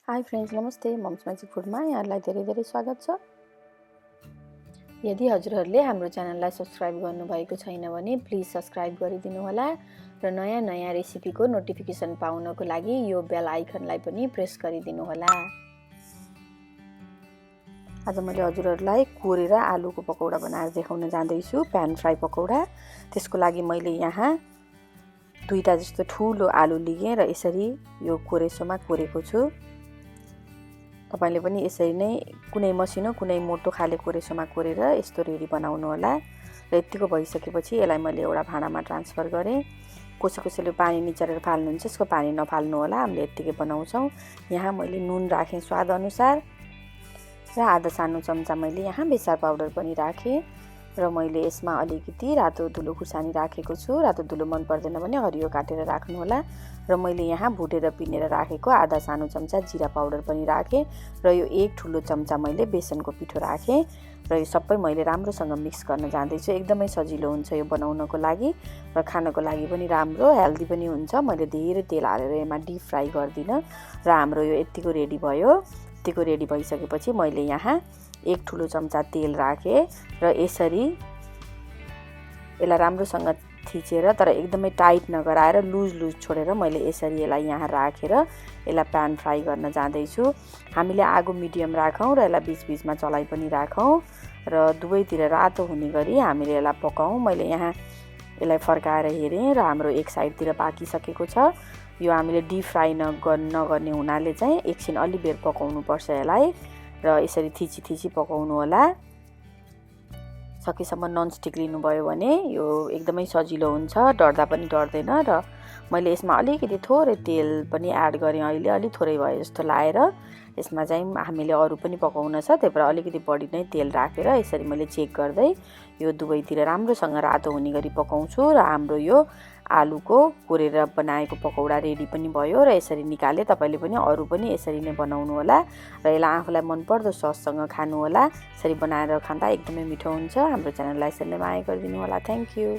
High friends, नमस्ते। Mums magic फुडमा यहाँहरूलाई धेरै धेरै स्वागत छ। यदि हजुरहरूले हाम्रो च्यानललाई सब्स्क्राइब गर्नुभएको छैन भने प्लिज सब्स्क्राइब गरिदिनु होला र नयाँ नयाँ रेसिपीको नोटिफिकेसन पाउनको लागि यो बेल आइकनलाई पनि प्रेस गरिदिनु होला। आज मैले हजुरहरूलाई कोरेर आलुको पकौडा बनाएर देखाउन जाँदैछु, प्यान फ्राई पकौडा। त्यसको लागि मैले यहाँ 2टा जस्तो ठुलो आलु लिएँ र यसरी यो कोरेसोमा कोरेको छु। तपाईले पनि यसरी नै कुनै मसिनो कुनै मोटो खाले कोरेसोमा कोरेर यस्तो रेडी बनाउनु होला। र यतिको भइसकेपछि यसलाई मैले एउटा भाँडामा ट्रान्सफर गरेँ। कसैले पानी निचोरेर फाल्नुहुन्छ, यसको पानी नफाल्नु होला, हामीले यतिकै बनाउँछौँ। यहाँ मैले नुन राखेँ स्वाद अनुसार र आधा सानो चम्चा मैले यहाँ बेसार पाउडर पनि राखेँ र मैले यसमा अलिकति रातो धुलो खुर्सानी राखेको छु। रातो धुलो मन पर्दैन भने हरियो काटेर राख्नु होला। र मैले यहाँ भुटेर पिनेर राखेको आधा सानो चम्चा जिरा पाउडर पनि राखेँ र यो 1 ठुलो चम्चा मैले बेसनको पिठो राखेँ र यो सबै मैले राम्रोसँग मिक्स गर्न जाँदैछु। एकदमै सजिलो हुन्छ यो बनाउनको लागि र खानको लागि पनि राम्रो, हेल्दी पनि हुन्छ। मैले धेरै तेल हालेर यसमा डिप फ्राई गर्दिनँ र हाम्रो यो यतिको रेडी भयो। यतिको रेडी भइसकेपछि मैले यहाँ 1 ठुलो चम्चा तेल राखेँ र यसरी यसलाई राम्रोसँग थिचेर, तर एकदमै टाइट नगराएर लुज छोडेर मैले यसरी यसलाई यहाँ राखेर यसलाई प्यान फ्राई गर्न जाँदैछु। हामीले आगो मिडियम राखौँ र यसलाई बीचबीचमा चलाइ पनि राखौँ र दुवैतिर रातो हुने गरी हामीले यसलाई पकाउँ। मैले यहाँ यसलाई फर्काएर हेरेँ र हाम्रो एक साइडतिर पाकिसकेको छ। यो हामीले डिप फ्राई नगर्ने हुनाले चाहिँ एकछिन अलि बेर पकाउनु पर्छ यसलाई र यसरी थिची पकाउनु होला। सकेसम्म ननस्टिक लिनुभयो भने यो एकदमै सजिलो हुन्छ, डढ्दा पनि डढ्दैन। र मैले यसमा अलिकति थोरै तेल पनि एड गरेँ, अहिले अलि थोरै भयो जस्तो लाएर। यसमा चाहिँ हामीले अरू पनि पकाउन छ, त्यही भएर अलिकति बढी नै तेल राखेर यसरी मैले चेक गर्दै यो दुवैतिर राम्रोसँग रातो हुने गरी पकाउँछु र हाम्रो यो आलुको कोरेर बनाएको पकौडा रेडी पनि भयो र यसरी निकाले। तपाईले पनि अरू पनि यसरी नै बनाउनु होला र यसलाई आफूलाई मनपर्दो सससँग खानु होला। यसरी बनाएर खाँदा एकदमै मिठो हुन्छ। हाम्रो च्यानललाई यसरी नै माया गरिदिनु होला। Thank you.